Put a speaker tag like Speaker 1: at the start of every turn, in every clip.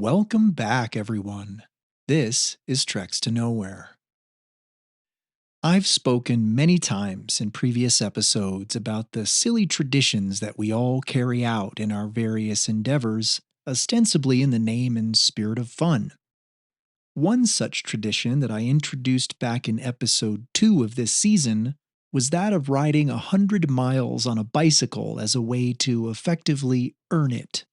Speaker 1: Welcome back, everyone. This is Treks to Nowhere. I've spoken many times in previous episodes about the silly traditions that we all carry out in our various endeavors, ostensibly in the name and spirit of fun. One such tradition that I introduced back in episode 2 of this season was that of riding 100 miles on a bicycle as a way to effectively earn it.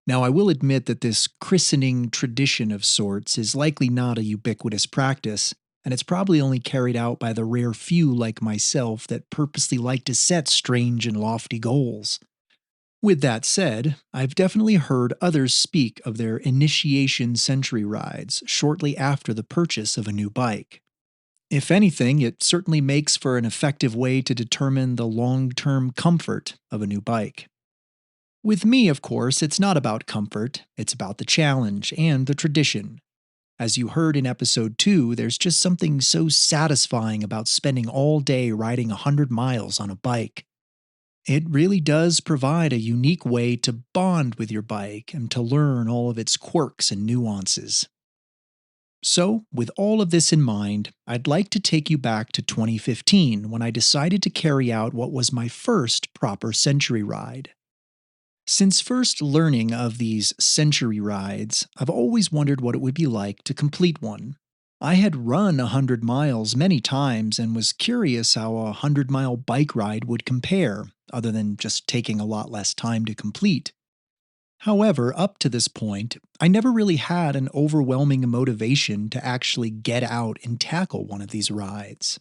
Speaker 1: Now, I will admit that this christening tradition of sorts is likely not a ubiquitous practice, and it's probably only carried out by the rare few like myself that purposely like to set strange and lofty goals. With that said, I've definitely heard others speak of their initiation century rides shortly after the purchase of a new bike. If anything, it certainly makes for an effective way to determine the long term comfort of a new bike. With me, of course, it's not about comfort, it's about the challenge and the tradition. As you heard in episode 2, there's just something so satisfying about spending all day riding 100 miles on a bike. It really does provide a unique way to bond with your bike and to learn all of its quirks and nuances. So, with all of this in mind, I'd like to take you back to 2015 when I decided to carry out what was my first proper century ride. Since first learning of these century rides, I've always wondered what it would be like to complete one. I had run 100 miles many times and was curious how a 100-mile bike ride would compare, other than just taking a lot less time to complete. However, up to this point, I never really had an overwhelming motivation to actually get out and tackle one of these rides.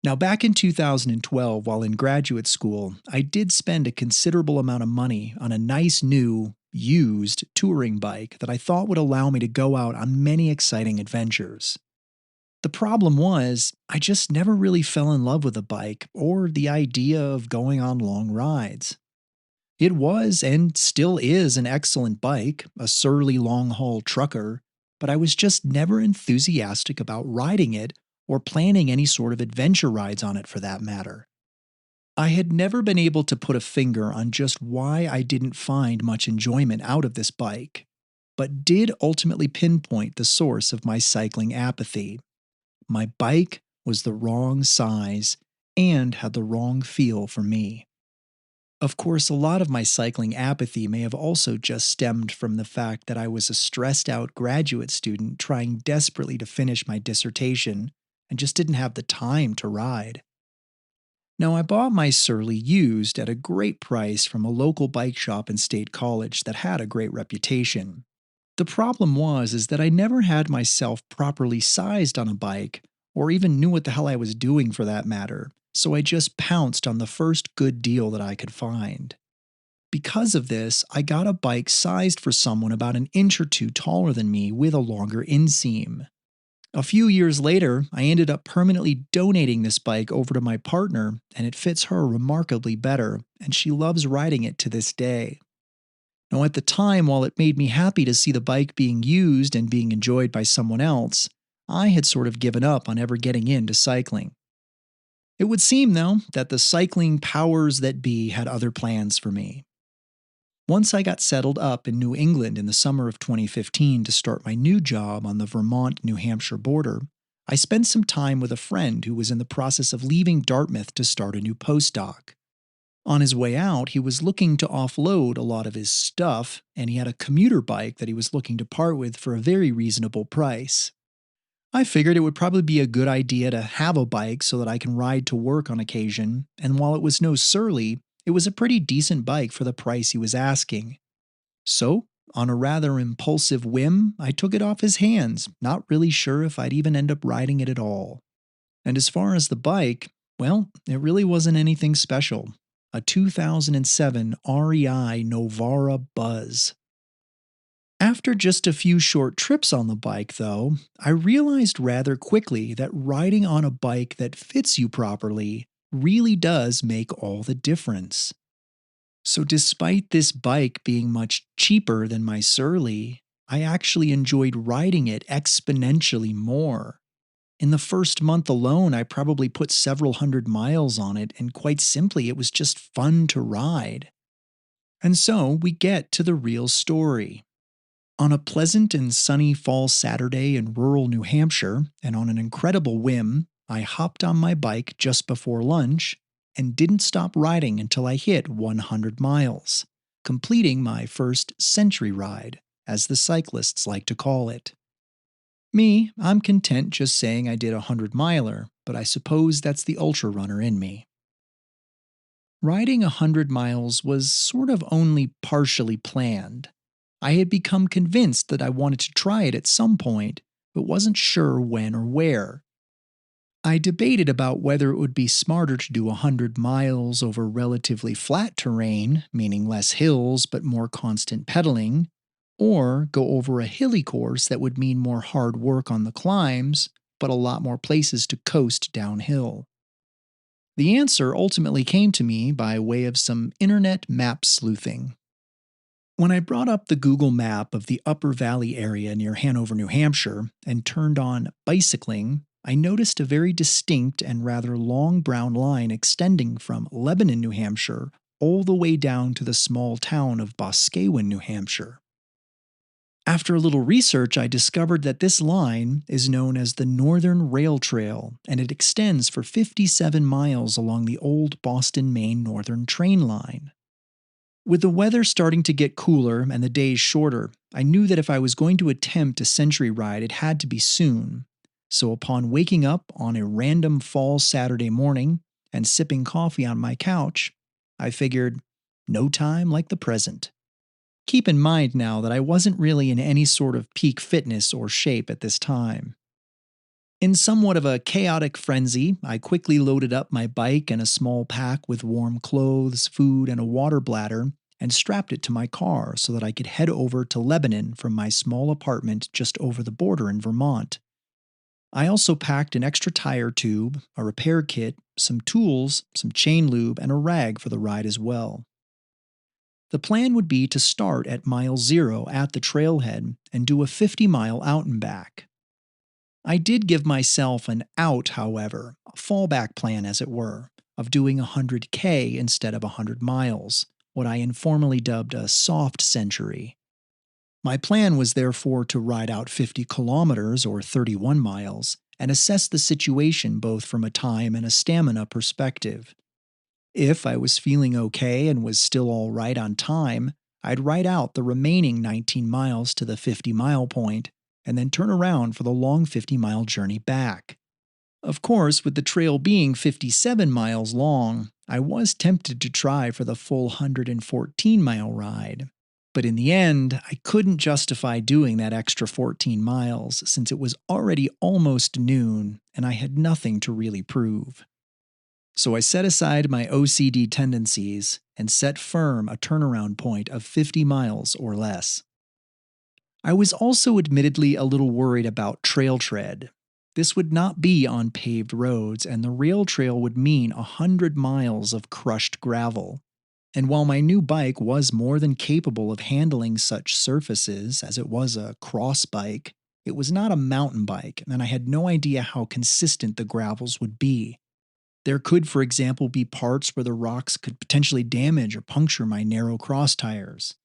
Speaker 1: Now, back in 2012, while in graduate school, I did spend a considerable amount of money on a nice new, used touring bike that I thought would allow me to go out on many exciting adventures. The problem was, I just never really fell in love with a bike or the idea of going on long rides. It was and still is an excellent bike, a surly long haul trucker, but I was just never enthusiastic about riding it or planning any sort of adventure rides on it for that matter. I had never been able to put a finger on just why I didn't find much enjoyment out of this bike, but did ultimately pinpoint the source of my cycling apathy. My bike was the wrong size and had the wrong feel for me. Of course, a lot of my cycling apathy may have also just stemmed from the fact that I was a stressed out graduate student trying desperately to finish my dissertation and just didn't have the time to ride. Now, I bought my Surly used at a great price from a local bike shop in State College that had a great reputation. The problem was is that I never had myself properly sized on a bike, or even knew what the hell I was doing for that matter, so I just pounced on the first good deal that I could find. Because of this, I got a bike sized for someone about an inch or two taller than me with a longer inseam. A few years later, I ended up permanently donating this bike over to my partner, and it fits her remarkably better, and she loves riding it to this day. Now, at the time, while it made me happy to see the bike being used and being enjoyed by someone else, I had sort of given up on ever getting into cycling. It would seem, though, that the cycling powers that be had other plans for me. Once I got settled up in New England in the summer of 2015 to start my new job on the Vermont-New Hampshire border, I spent some time with a friend who was in the process of leaving Dartmouth to start a new postdoc. On his way out, he was looking to offload a lot of his stuff, and he had a commuter bike that he was looking to part with for a very reasonable price. I figured it would probably be a good idea to have a bike so that I can ride to work on occasion, and while it was no Surly, it was a pretty decent bike for the price he was asking. So, on a rather impulsive whim, I took it off his hands, not really sure if I'd even end up riding it at all. And as far as the bike, well, it really wasn't anything special. A 2007 REI Novara Buzz. After just a few short trips on the bike, though, I realized rather quickly that riding on a bike that fits you properly really does make all the difference. So despite this bike being much cheaper than my Surly, I actually enjoyed riding it exponentially more. In the first month alone, I probably put several hundred miles on it, and quite simply, it was just fun to ride. And so we get to the real story. On a pleasant and sunny fall Saturday in rural New Hampshire, and on an incredible whim, I hopped on my bike just before lunch and didn't stop riding until I hit 100 miles, completing my first century ride, as the cyclists like to call it. Me, I'm content just saying I did a 100 miler, but I suppose that's the ultra runner in me. Riding 100 miles was sort of only partially planned. I had become convinced that I wanted to try it at some point, but wasn't sure when or where. I debated about whether it would be smarter to do 100 miles over relatively flat terrain, meaning less hills but more constant pedaling, or go over a hilly course that would mean more hard work on the climbs, but a lot more places to coast downhill. The answer ultimately came to me by way of some internet map sleuthing. When I brought up the Google map of the Upper Valley area near Hanover, New Hampshire, and turned on bicycling, I noticed a very distinct and rather long brown line extending from Lebanon, New Hampshire, all the way down to the small town of Boscawen, New Hampshire. After a little research, I discovered that this line is known as the Northern Rail Trail, and it extends for 57 miles along the old Boston, Maine Northern train line. With the weather starting to get cooler and the days shorter, I knew that if I was going to attempt a century ride, it had to be soon. So upon waking up on a random fall Saturday morning and sipping coffee on my couch, I figured, no time like the present. Keep in mind now that I wasn't really in any sort of peak fitness or shape at this time. In somewhat of a chaotic frenzy, I quickly loaded up my bike and a small pack with warm clothes, food, and a water bladder and strapped it to my car so that I could head over to Lebanon from my small apartment just over the border in Vermont. I also packed an extra tire tube, a repair kit, some tools, some chain lube, and a rag for the ride as well. The plan would be to start at mile 0 at the trailhead and do a 50-mile out and back. I did give myself an out, however, a fallback plan as it were, of doing 100K instead of 100 miles, what I informally dubbed a soft century. My plan was therefore to ride out 50 kilometers or 31 miles and assess the situation both from a time and a stamina perspective. If I was feeling okay and was still all right on time, I'd ride out the remaining 19 miles to the 50-mile point and then turn around for the long 50-mile journey back. Of course, with the trail being 57 miles long, I was tempted to try for the full 114-mile ride. But in the end, I couldn't justify doing that extra 14 miles since it was already almost noon and I had nothing to really prove. So I set aside my OCD tendencies and set firm a turnaround point of 50 miles or less. I was also admittedly a little worried about trail tread. This would not be on paved roads, and the rail trail would mean 100 miles of crushed gravel. And while my new bike was more than capable of handling such surfaces as it was a cross bike, it was not a mountain bike, and I had no idea how consistent the gravels would be. There could, for example, be parts where the rocks could potentially damage or puncture my narrow cross tires.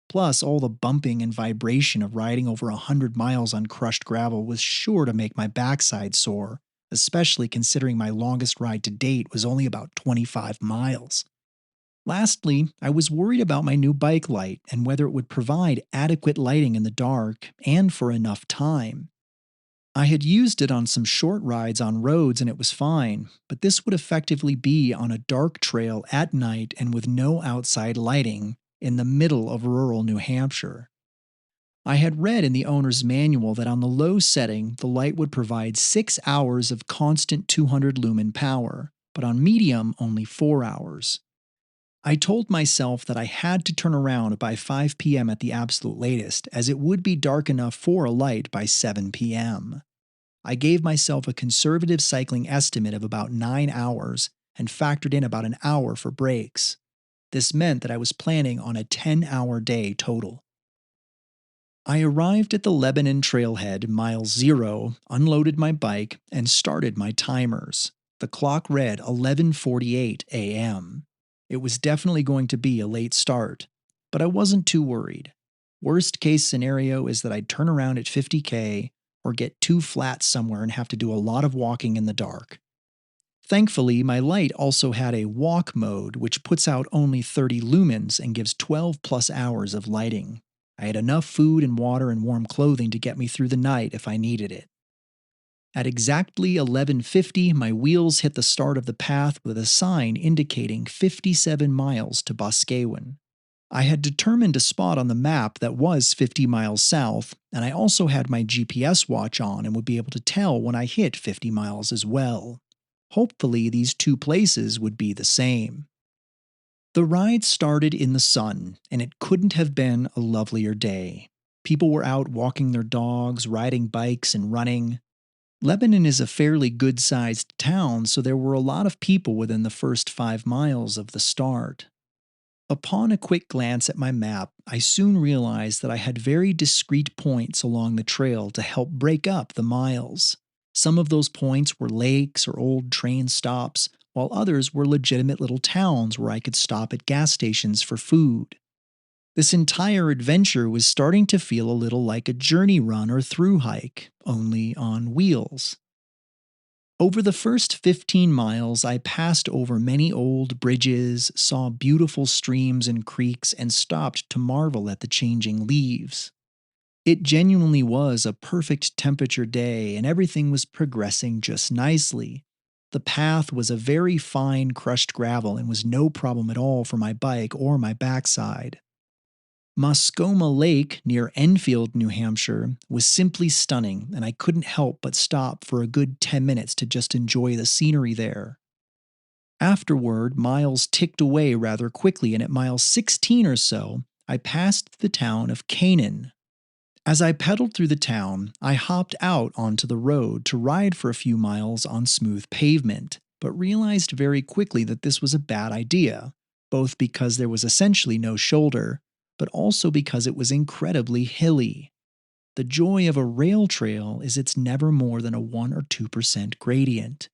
Speaker 1: Plus, all the bumping and vibration of riding over 100 miles on crushed gravel was sure to make my backside sore, especially considering my longest ride to date was only about 25 miles. Lastly, I was worried about my new bike light and whether it would provide adequate lighting in the dark and for enough time. I had used it on some short rides on roads and it was fine, but this would effectively be on a dark trail at night and with no outside lighting in the middle of rural New Hampshire. I had read in the owner's manual that on the low setting, the light would provide 6 hours of constant 200 lumen power, but on medium, only 4 hours. I told myself that I had to turn around by 5 p.m. at the absolute latest, as it would be dark enough for a light by 7 p.m. I gave myself a conservative cycling estimate of about 9 hours and factored in about an hour for breaks. This meant that I was planning on a 10-hour day total. I arrived at the Lebanon trailhead mile 0, unloaded my bike, and started my timers. The clock read 11:48 a.m. It was definitely going to be a late start, but I wasn't too worried. Worst case scenario is that I'd turn around at 50K or get too flat somewhere and have to do a lot of walking in the dark. Thankfully, my light also had a walk mode, which puts out only 30 lumens and gives 12 plus hours of lighting. I had enough food and water and warm clothing to get me through the night if I needed it. At exactly 11:50, my wheels hit the start of the path with a sign indicating 57 miles to Boscawen. I had determined a spot on the map that was 50 miles south, and I also had my GPS watch on and would be able to tell when I hit 50 miles as well. Hopefully, these two places would be the same. The ride started in the sun, and it couldn't have been a lovelier day. People were out walking their dogs, riding bikes, and running. Lebanon is a fairly good-sized town, so there were a lot of people within the first 5 miles of the start. Upon a quick glance at my map, I soon realized that I had very discrete points along the trail to help break up the miles. Some of those points were lakes or old train stops, while others were legitimate little towns where I could stop at gas stations for food. This entire adventure was starting to feel a little like a journey run or through hike, only on wheels. Over the first 15 miles, I passed over many old bridges, saw beautiful streams and creeks, and stopped to marvel at the changing leaves. It genuinely was a perfect temperature day, and everything was progressing just nicely. The path was a very fine crushed gravel and was no problem at all for my bike or my backside. Moscoma Lake, near Enfield, New Hampshire, was simply stunning, and I couldn't help but stop for a good 10 minutes to just enjoy the scenery there. Afterward, miles ticked away rather quickly, and at mile 16 or so, I passed the town of Canaan. As I pedaled through the town, I hopped out onto the road to ride for a few miles on smooth pavement, but realized very quickly that this was a bad idea, both because there was essentially no shoulder, but also because it was incredibly hilly. The joy of a rail trail is it's never more than a 1 or 2% gradient.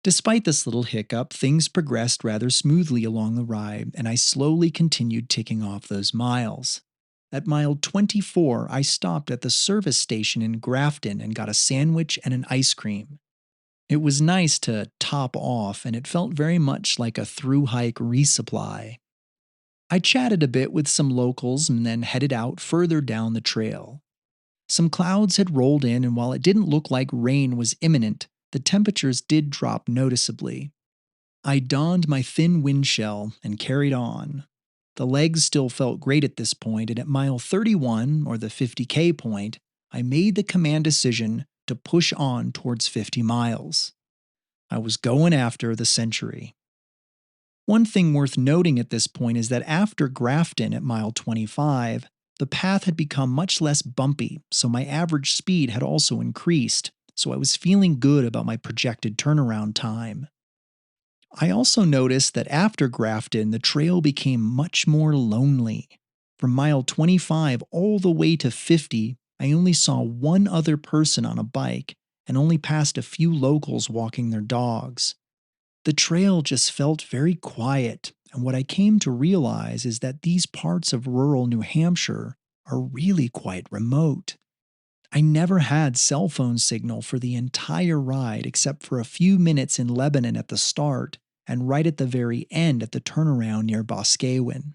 Speaker 1: Despite this little hiccup, things progressed rather smoothly along the ride, and I slowly continued ticking off those miles. At mile 24, I stopped at the service station in Grafton and got a sandwich and an ice cream. It was nice to top off, and it felt very much like a through-hike resupply. I chatted a bit with some locals and then headed out further down the trail. Some clouds had rolled in, and while it didn't look like rain was imminent, the temperatures did drop noticeably. I donned my thin windshell and carried on. The legs still felt great at this point, and at mile 31, or the 50K point, I made the command decision to push on towards 50 miles. I was going after the century. One thing worth noting at this point is that after Grafton at mile 25, the path had become much less bumpy, so my average speed had also increased, so I was feeling good about my projected turnaround time. I also noticed that after Grafton, the trail became much more lonely. From mile 25 all the way to 50, I only saw one other person on a bike and only passed a few locals walking their dogs. The trail just felt very quiet, and what I came to realize is that these parts of rural New Hampshire are really quite remote. I never had cell phone signal for the entire ride except for a few minutes in Lebanon at the start and right at the very end at the turnaround near Boscawen.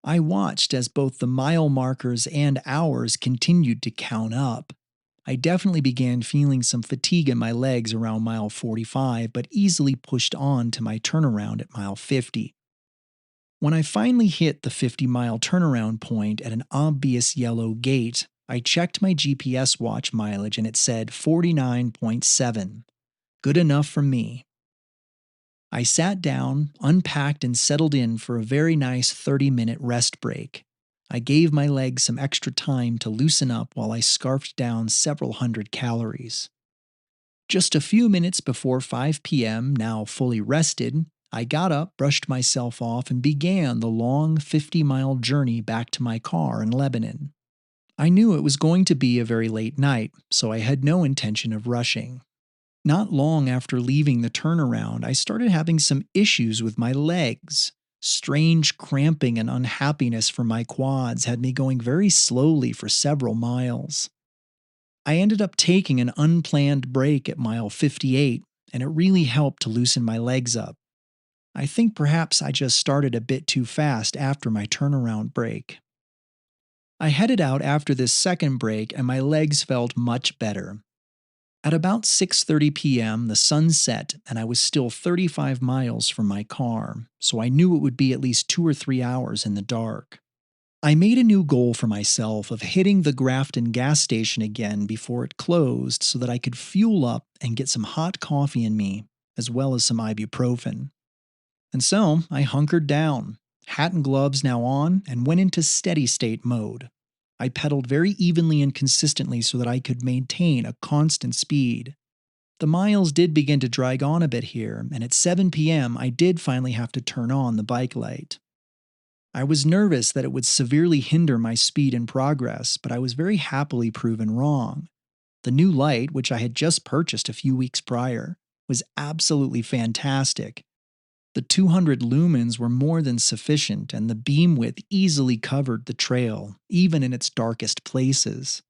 Speaker 1: I watched as both the mile markers and hours continued to count up. I definitely began feeling some fatigue in my legs around mile 45, but easily pushed on to my turnaround at mile 50. When I finally hit the 50-mile turnaround point at an obvious yellow gate, I checked my GPS watch mileage and it said 49.7. Good enough for me. I sat down, unpacked, and settled in for a very nice 30-minute rest break. I gave my legs some extra time to loosen up while I scarfed down several hundred calories. Just a few minutes before 5 p.m., now fully rested, I got up, brushed myself off, and began the long 50-mile journey back to my car in Lebanon. I knew it was going to be a very late night, so I had no intention of rushing. Not long after leaving the turnaround, I started having some issues with my legs. Strange cramping and unhappiness from my quads had me going very slowly for several miles. I ended up taking an unplanned break at mile 58, and it really helped to loosen my legs up. I think perhaps I just started a bit too fast after my turnaround break. I headed out after this second break and my legs felt much better. At about 6:30 p.m., the sun set and I was still 35 miles from my car, so I knew it would be at least 2 or 3 hours in the dark. I made a new goal for myself of hitting the Grafton gas station again before it closed so that I could fuel up and get some hot coffee in me, as well as some ibuprofen. And so I hunkered down, hat and gloves now on, and went into steady state mode. I pedaled very evenly and consistently so that I could maintain a constant speed. The miles did begin to drag on a bit here, and at 7 p.m., I did finally have to turn on the bike light. I was nervous that it would severely hinder my speed and progress, but I was very happily proven wrong. The new light, which I had just purchased a few weeks prior, was absolutely fantastic. The 200 lumens were more than sufficient, and the beam width easily covered the trail, even in its darkest places.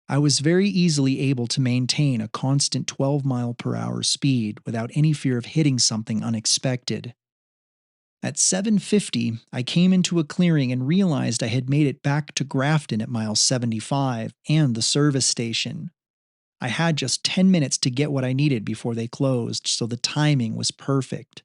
Speaker 1: I was very easily able to maintain a constant 12-mile-per-hour speed without any fear of hitting something unexpected. At 7:50, I came into a clearing and realized I had made it back to Grafton at mile 75 and the service station. I had just 10 minutes to get what I needed before they closed, so the timing was perfect.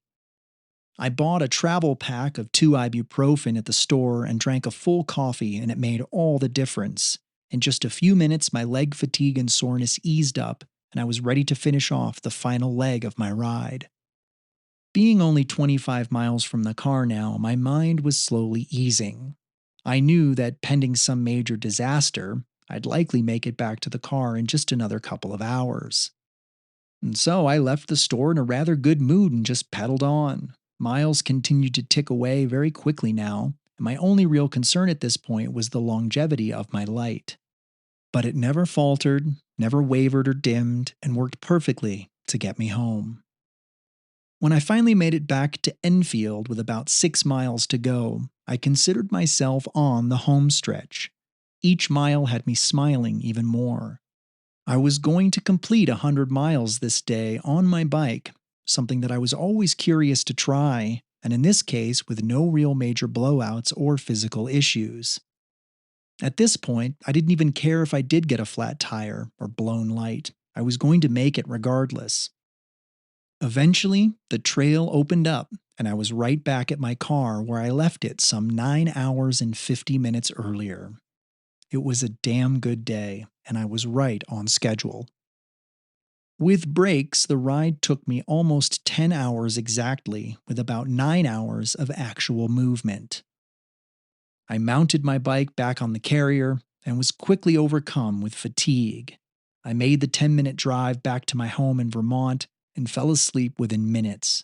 Speaker 1: I bought a travel pack of 2 ibuprofen at the store and drank a full coffee, and it made all the difference. In just a few minutes, my leg fatigue and soreness eased up, and I was ready to finish off the final leg of my ride. Being only 25 miles from the car now, my mind was slowly easing. I knew that pending some major disaster, I'd likely make it back to the car in just another couple of hours. And so I left the store in a rather good mood and just pedaled on. Miles continued to tick away very quickly now, and my only real concern at this point was the longevity of my light. But it never faltered, never wavered or dimmed, and worked perfectly to get me home. When I finally made it back to Enfield with about 6 miles to go, I considered myself on the home stretch. Each mile had me smiling even more. I was going to complete 100 miles this day on my bike, something that I was always curious to try, and in this case with no real major blowouts or physical issues. At this point, I didn't even care if I did get a flat tire or blown light. I was going to make it regardless. Eventually, the trail opened up, and I was right back at my car where I left it some 9 hours and 50 minutes earlier. It was a damn good day, and I was right on schedule. With breaks, the ride took me almost 10 hours exactly, with about 9 hours of actual movement. I mounted my bike back on the carrier and was quickly overcome with fatigue. I made the 10-minute drive back to my home in Vermont and fell asleep within minutes.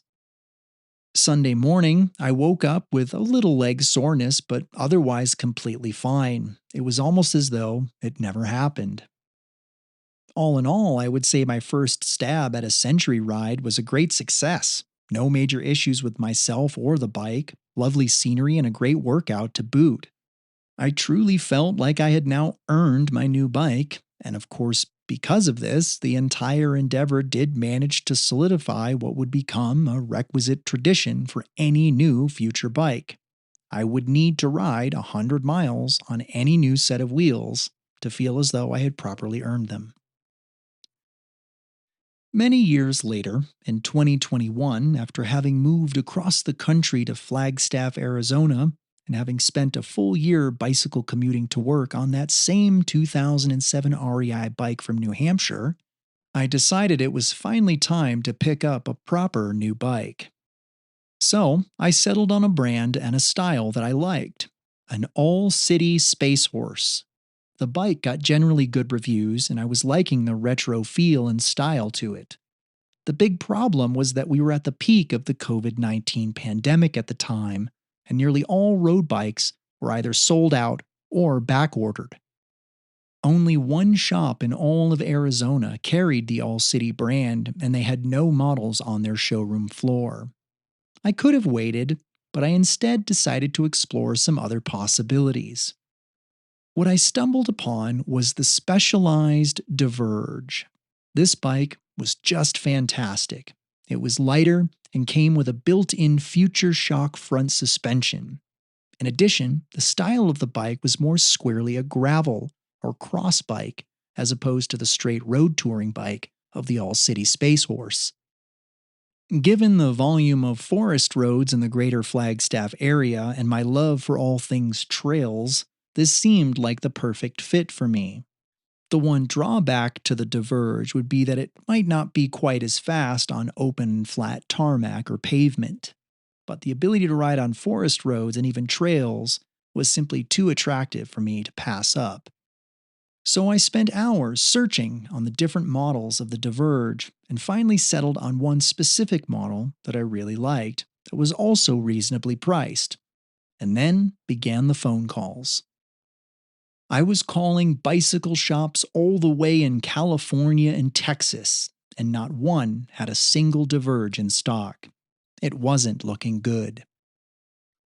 Speaker 1: Sunday morning, I woke up with a little leg soreness, but otherwise completely fine. It was almost as though it never happened. All in all, I would say my first stab at a century ride was a great success. No major issues with myself or the bike, lovely scenery, and a great workout to boot. I truly felt like I had now earned my new bike, and of course, because of this, the entire endeavor did manage to solidify what would become a requisite tradition for any new future bike. I would need to ride 100 miles on any new set of wheels to feel as though I had properly earned them. Many years later, in 2021, after having moved across the country to Flagstaff, Arizona, and having spent a full year bicycle commuting to work on that same 2007 REI bike from New Hampshire, I decided it was finally time to pick up a proper new bike. So, I settled on a brand and a style that I liked, an all-city Space Horse. The bike got generally good reviews, and I was liking the retro feel and style to it. The big problem was that we were at the peak of the COVID-19 pandemic at the time, and nearly all road bikes were either sold out or back-ordered. Only one shop in all of Arizona carried the All City brand, and they had no models on their showroom floor. I could have waited, but I instead decided to explore some other possibilities. What I stumbled upon was the Specialized Diverge. This bike was just fantastic. It was lighter and came with a built in Future Shock front suspension. In addition, the style of the bike was more squarely a gravel or cross bike as opposed to the straight road touring bike of the All City Space Horse. Given the volume of forest roads in the greater Flagstaff area and my love for all things trails, this seemed like the perfect fit for me. The one drawback to the Diverge would be that it might not be quite as fast on open, flat tarmac or pavement. But the ability to ride on forest roads and even trails was simply too attractive for me to pass up. So I spent hours searching on the different models of the Diverge and finally settled on one specific model that I really liked that was also reasonably priced. And then began the phone calls. I was calling bicycle shops all the way in California and Texas, and not one had a single Diverge in stock. It wasn't looking good.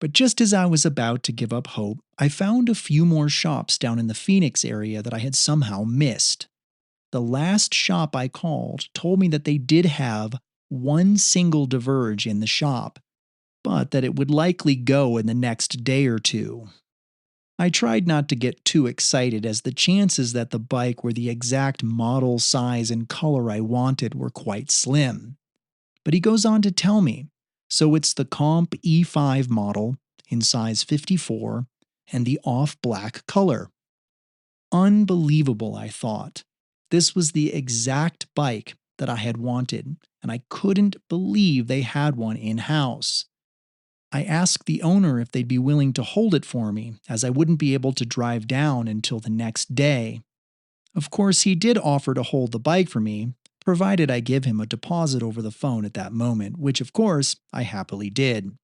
Speaker 1: But just as I was about to give up hope, I found a few more shops down in the Phoenix area that I had somehow missed. The last shop I called told me that they did have one single Diverge in the shop, but that it would likely go in the next day or two. I tried not to get too excited as the chances that the bike were the exact model, size, and color I wanted were quite slim. But he goes on to tell me, so it's the Comp E5 model in size 54 and the off black color. Unbelievable, I thought. This was the exact bike that I had wanted, and I couldn't believe they had one in house. I asked the owner if they'd be willing to hold it for me, as I wouldn't be able to drive down until the next day. Of course, he did offer to hold the bike for me, provided I give him a deposit over the phone at that moment, which of course I happily did.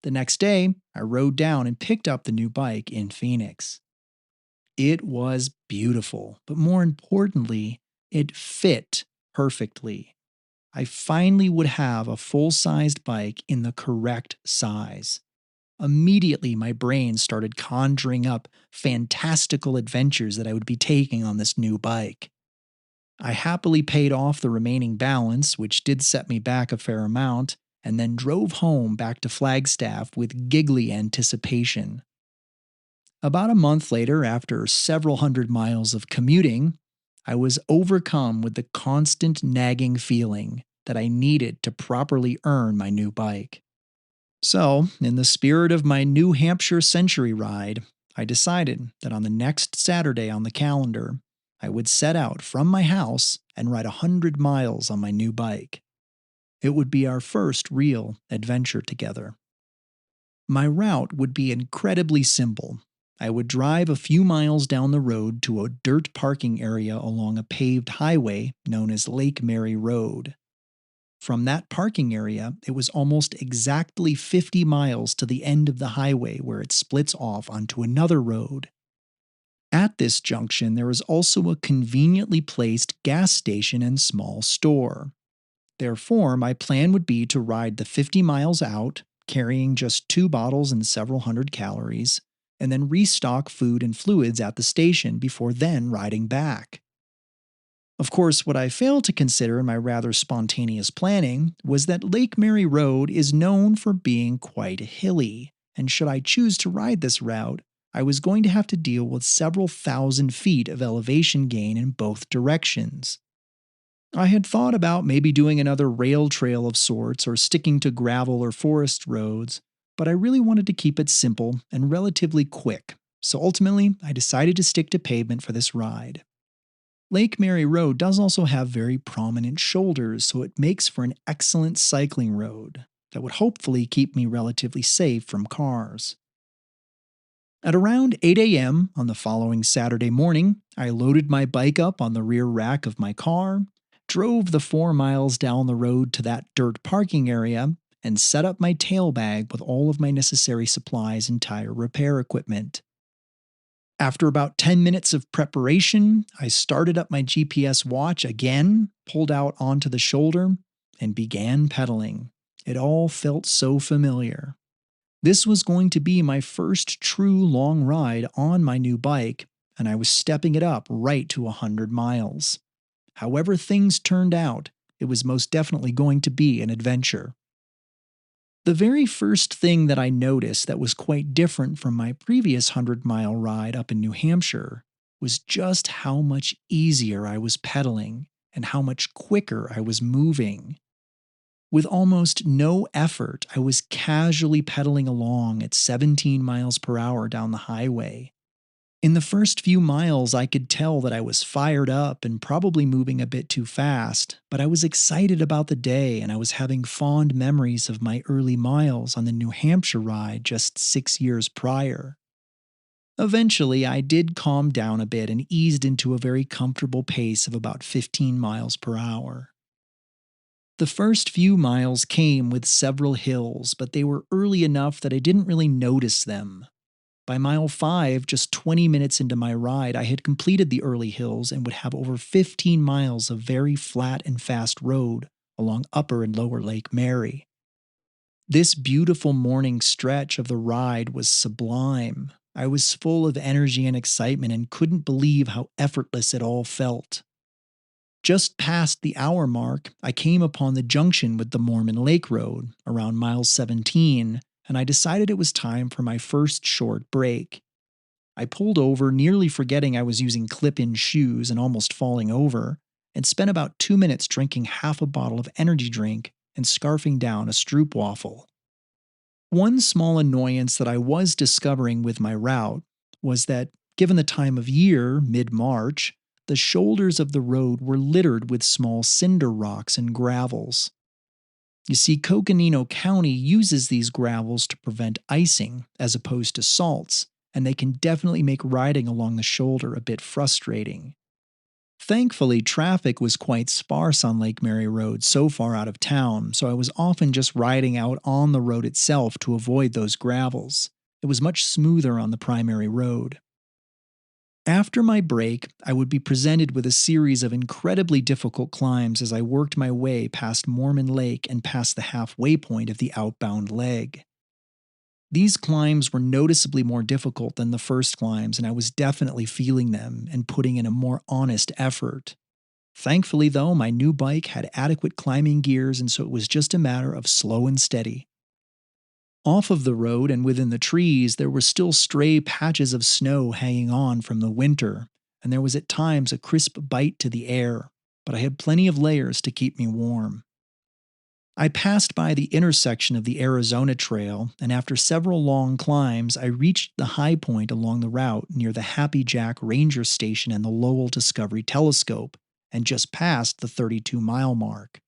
Speaker 1: The next day, I rode down and picked up the new bike in Phoenix. It was beautiful, but more importantly, it fit perfectly. I finally would have a full-sized bike in the correct size. Immediately, my brain started conjuring up fantastical adventures that I would be taking on this new bike. I happily paid off the remaining balance, which did set me back a fair amount, and then drove home back to Flagstaff with giggly anticipation. About a month later, after several hundred miles of commuting, I was overcome with the constant nagging feeling that I needed to properly earn my new bike. So, in the spirit of my New Hampshire Century ride, I decided that on the next Saturday on the calendar, I would set out from my house and ride 100 miles on my new bike. It would be our first real adventure together. My route would be incredibly simple. I would drive a few miles down the road to a dirt parking area along a paved highway known as Lake Mary Road. From that parking area, it was almost exactly 50 miles to the end of the highway where it splits off onto another road. At this junction, there is also a conveniently placed gas station and small store. Therefore, my plan would be to ride the 50 miles out, carrying just 2 bottles and several hundred calories, and then restock food and fluids at the station before then riding back. Of course, what I failed to consider in my rather spontaneous planning was that Lake Mary Road is known for being quite hilly, and should I choose to ride this route, I was going to have to deal with several thousand feet of elevation gain in both directions. I had thought about maybe doing another rail trail of sorts or sticking to gravel or forest roads, but I really wanted to keep it simple and relatively quick, so ultimately I decided to stick to pavement for this ride. Lake Mary Road does also have very prominent shoulders, so it makes for an excellent cycling road that would hopefully keep me relatively safe from cars. At around 8 a.m. on the following Saturday morning, I loaded my bike up on the rear rack of my car, drove the 4 miles down the road to that dirt parking area, and set up my tail bag with all of my necessary supplies and tire repair equipment. After about 10 minutes of preparation, I started up my GPS watch again, pulled out onto the shoulder, and began pedaling. It all felt so familiar. This was going to be my first true long ride on my new bike, and I was stepping it up right to 100 miles. However things turned out, it was most definitely going to be an adventure. The very first thing that I noticed that was quite different from my previous 100-mile ride up in New Hampshire was just how much easier I was pedaling and how much quicker I was moving. With almost no effort, I was casually pedaling along at 17 miles per hour down the highway. In the first few miles, I could tell that I was fired up and probably moving a bit too fast, but I was excited about the day and I was having fond memories of my early miles on the New Hampshire ride just 6 years prior. Eventually, I did calm down a bit and eased into a very comfortable pace of about 15 miles per hour. The first few miles came with several hills, but they were early enough that I didn't really notice them. By mile 5, just 20 minutes into my ride, I had completed the early hills and would have over 15 miles of very flat and fast road along Upper and Lower Lake Mary. This beautiful morning stretch of the ride was sublime. I was full of energy and excitement and couldn't believe how effortless it all felt. Just past the hour mark, I came upon the junction with the Mormon Lake Road around mile 17, and I decided it was time for my first short break. I pulled over, nearly forgetting I was using clip-in shoes and almost falling over, and spent about 2 minutes drinking half a bottle of energy drink and scarfing down a stroopwafel. One small annoyance that I was discovering with my route was that, given the time of year, mid-March, the shoulders of the road were littered with small cinder rocks and gravels. You see, Coconino County uses these gravels to prevent icing as opposed to salts, and they can definitely make riding along the shoulder a bit frustrating. Thankfully, traffic was quite sparse on Lake Mary Road so far out of town, so I was often just riding out on the road itself to avoid those gravels. It was much smoother on the primary road. After my break, I would be presented with a series of incredibly difficult climbs as I worked my way past Mormon Lake and past the halfway point of the outbound leg. These climbs were noticeably more difficult than the first climbs, and I was definitely feeling them and putting in a more honest effort. Thankfully, though, my new bike had adequate climbing gears, and so it was just a matter of slow and steady. Off of the road and within the trees, there were still stray patches of snow hanging on from the winter, and there was at times a crisp bite to the air, but I had plenty of layers to keep me warm. I passed by the intersection of the Arizona Trail, and after several long climbs, I reached the high point along the route near the Happy Jack Ranger Station and the Lowell Discovery Telescope, and just past the 32-mile mark.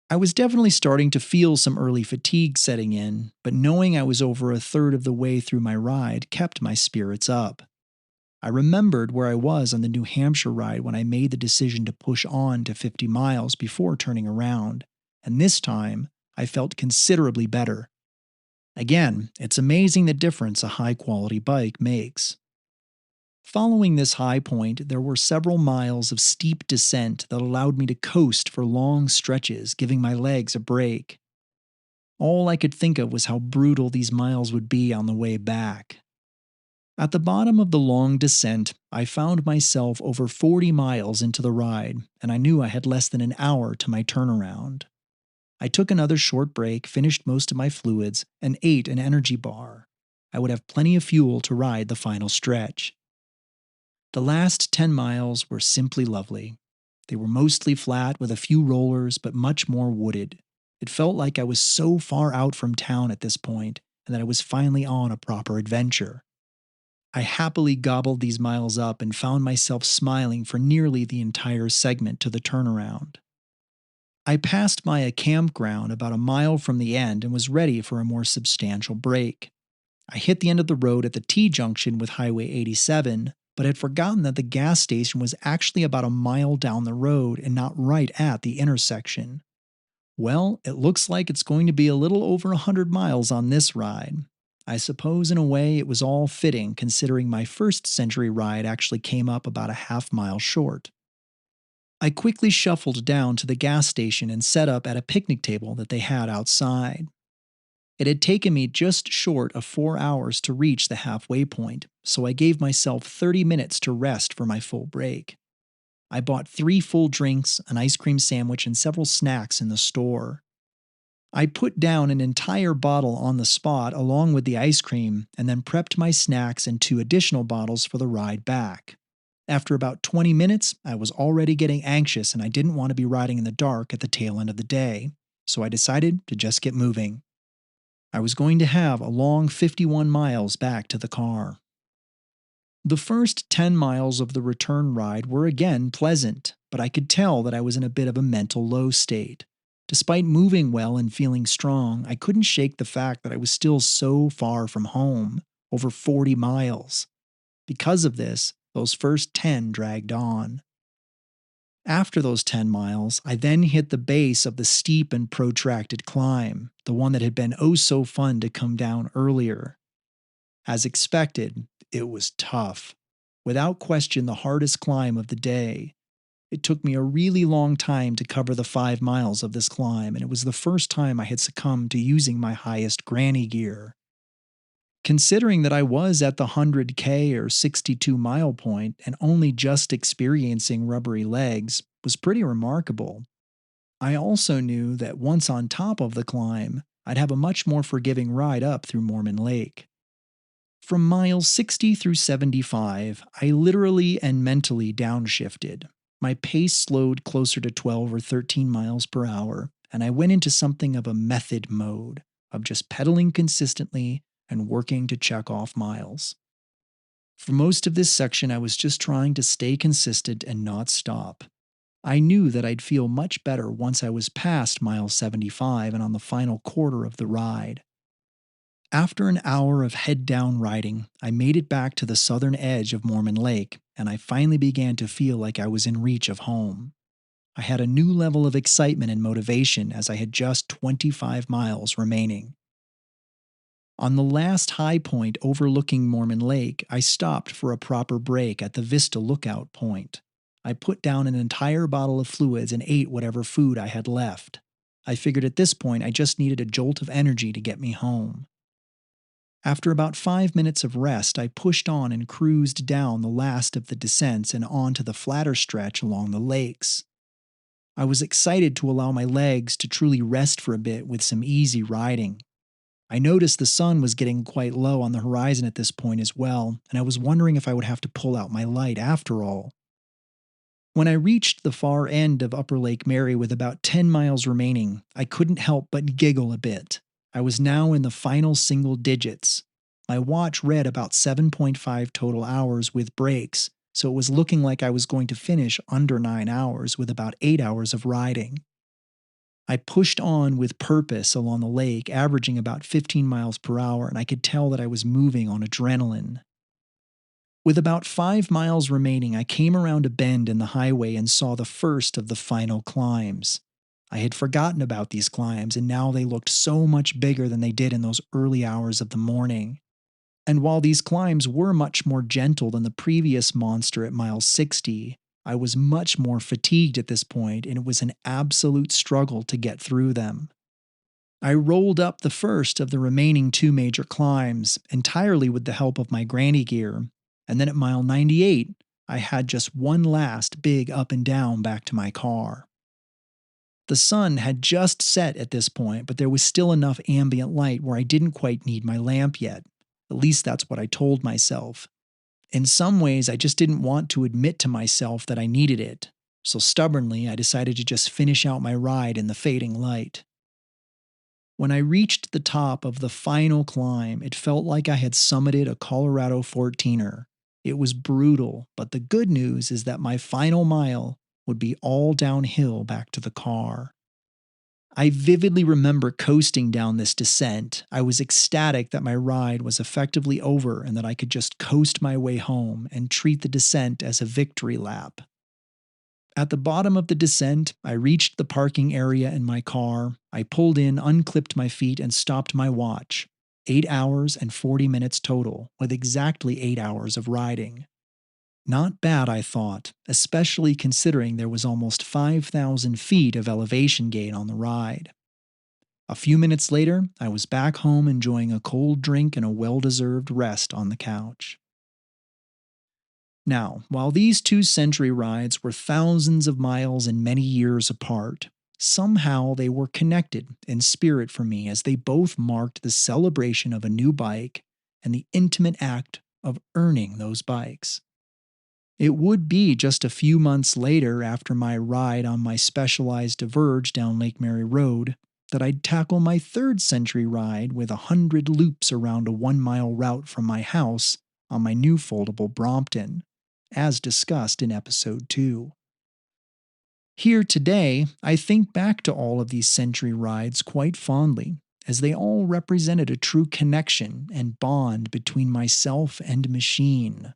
Speaker 1: I was definitely starting to feel some early fatigue setting in, but knowing I was over a third of the way through my ride kept my spirits up. I remembered where I was on the New Hampshire ride when I made the decision to push on to 50 miles before turning around, and this time I felt considerably better. Again, it's amazing the difference a high-quality bike makes. Following this high point, there were several miles of steep descent that allowed me to coast for long stretches, giving my legs a break. All I could think of was how brutal these miles would be on the way back. At the bottom of the long descent, I found myself over 40 miles into the ride, and I knew I had less than an hour to my turnaround. I took another short break, finished most of my fluids, and ate an energy bar. I would have plenty of fuel to ride the final stretch. The last 10 miles were simply lovely. They were mostly flat with a few rollers, but much more wooded. It felt like I was so far out from town at this point, and that I was finally on a proper adventure. I happily gobbled these miles up and found myself smiling for nearly the entire segment to the turnaround. I passed by a campground about a mile from the end and was ready for a more substantial break. I hit the end of the road at the T-junction with Highway 87, but had forgotten that the gas station was actually about a mile down the road and not right at the intersection. Well, it looks like it's going to be a little over 100 miles on this ride. I suppose in a way it was all fitting considering my first century ride actually came up about a half-mile short. I quickly shuffled down to the gas station and set up at a picnic table that they had outside. It had taken me just short of 4 hours to reach the halfway point, so I gave myself 30 minutes to rest for my full break. I bought 3 full drinks, an ice cream sandwich, and several snacks in the store. I put down an entire bottle on the spot along with the ice cream and then prepped my snacks and 2 additional bottles for the ride back. After about 20 minutes, I was already getting anxious and I didn't want to be riding in the dark at the tail end of the day, so I decided to just get moving. I was going to have a long 51 miles back to the car. The first 10 miles of the return ride were again pleasant, but I could tell that I was in a bit of a mental low state. Despite moving well and feeling strong, I couldn't shake the fact that I was still so far from home, over 40 miles. Because of this, those first 10 dragged on. After those 10 miles, I then hit the base of the steep and protracted climb, the one that had been oh so fun to come down earlier. As expected, it was tough. Without question, the hardest climb of the day. It took me a really long time to cover the 5 miles of this climb, and it was the first time I had succumbed to using my highest granny gear. Considering that I was at the 100K or 62-mile point and only just experiencing rubbery legs was pretty remarkable. I also knew that once on top of the climb, I'd have a much more forgiving ride up through Mormon Lake. From miles 60 through 75, I literally and mentally downshifted. My pace slowed closer to 12 or 13 miles per hour, and I went into something of a method mode of just pedaling consistently and working to check off miles. For most of this section, I was just trying to stay consistent and not stop. I knew that I'd feel much better once I was past mile 75 and on the final quarter of the ride. After an hour of head-down riding, I made it back to the southern edge of Mormon Lake, and I finally began to feel like I was in reach of home. I had a new level of excitement and motivation as I had just 25 miles remaining. On the last high point overlooking Mormon Lake, I stopped for a proper break at the Vista Lookout point. I put down an entire bottle of fluids and ate whatever food I had left. I figured at this point I just needed a jolt of energy to get me home. After about 5 minutes of rest, I pushed on and cruised down the last of the descents and onto the flatter stretch along the lakes. I was excited to allow my legs to truly rest for a bit with some easy riding. I noticed the sun was getting quite low on the horizon at this point as well, and I was wondering if I would have to pull out my light after all. When I reached the far end of Upper Lake Mary with about 10 miles remaining, I couldn't help but giggle a bit. I was now in the final single digits. My watch read about 7.5 total hours with breaks, so it was looking like I was going to finish under 9 hours with about 8 hours of riding. I pushed on with purpose along the lake, averaging about 15 miles per hour, and I could tell that I was moving on adrenaline. With about 5 miles remaining, I came around a bend in the highway and saw the first of the final climbs. I had forgotten about these climbs, and now they looked so much bigger than they did in those early hours of the morning. And while these climbs were much more gentle than the previous monster at mile 60, I was much more fatigued at this point, and it was an absolute struggle to get through them. I rolled up the first of the remaining 2 major climbs, entirely with the help of my granny gear, and then at mile 98, I had just one last big up and down back to my car. The sun had just set at this point, but there was still enough ambient light where I didn't quite need my lamp yet. At least that's what I told myself. In some ways, I just didn't want to admit to myself that I needed it, so stubbornly I decided to just finish out my ride in the fading light. When I reached the top of the final climb, it felt like I had summited a Colorado 14er. It was brutal, but the good news is that my final mile would be all downhill back to the car. I vividly remember coasting down this descent. I was ecstatic that my ride was effectively over and that I could just coast my way home and treat the descent as a victory lap. At the bottom of the descent, I reached the parking area in my car. I pulled in, unclipped my feet, and stopped my watch. 8 hours and 40 minutes total, with exactly 8 hours of riding. Not bad, I thought, especially considering there was almost 5,000 feet of elevation gain on the ride. A few minutes later, I was back home enjoying a cold drink and a well deserved rest on the couch. Now, while these 2 century rides were thousands of miles and many years apart, somehow they were connected in spirit for me as they both marked the celebration of a new bike and the intimate act of earning those bikes. It would be just a few months later, after my ride on my specialized Diverge down Lake Mary Road, that I'd tackle my 3rd century ride with 100 loops around a 1 mile route from my house on my new foldable Brompton, as discussed in episode 2. Here today, I think back to all of these century rides quite fondly, as they all represented a true connection and bond between myself and machine.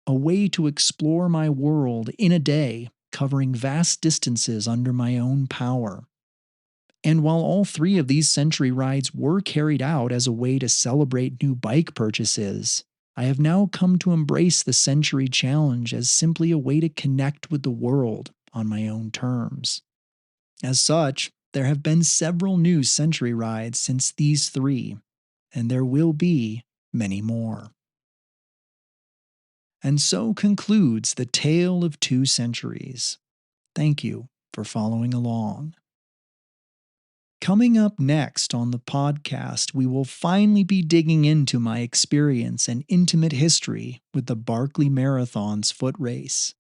Speaker 1: A way to explore my world in a day, covering vast distances under my own power. And while all 3 of these century rides were carried out as a way to celebrate new bike purchases, I have now come to embrace the Century Challenge as simply a way to connect with the world on my own terms. As such, there have been several new century rides since these 3, and there will be many more. And so concludes the tale of 2 centuries. Thank you for following along. Coming up next on the podcast, we will finally be digging into my experience and intimate history with the Barkley Marathon's foot race.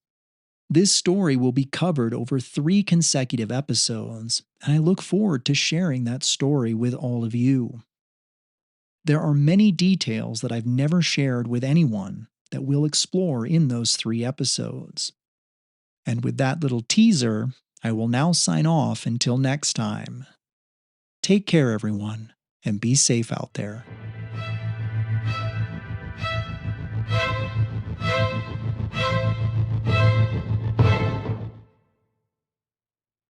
Speaker 1: This story will be covered over 3 consecutive episodes, and I look forward to sharing that story with all of you. There are many details that I've never shared with anyone that we'll explore in those 3 episodes. And with that little teaser, I will now sign off until next time. Take care, everyone, and be safe out there.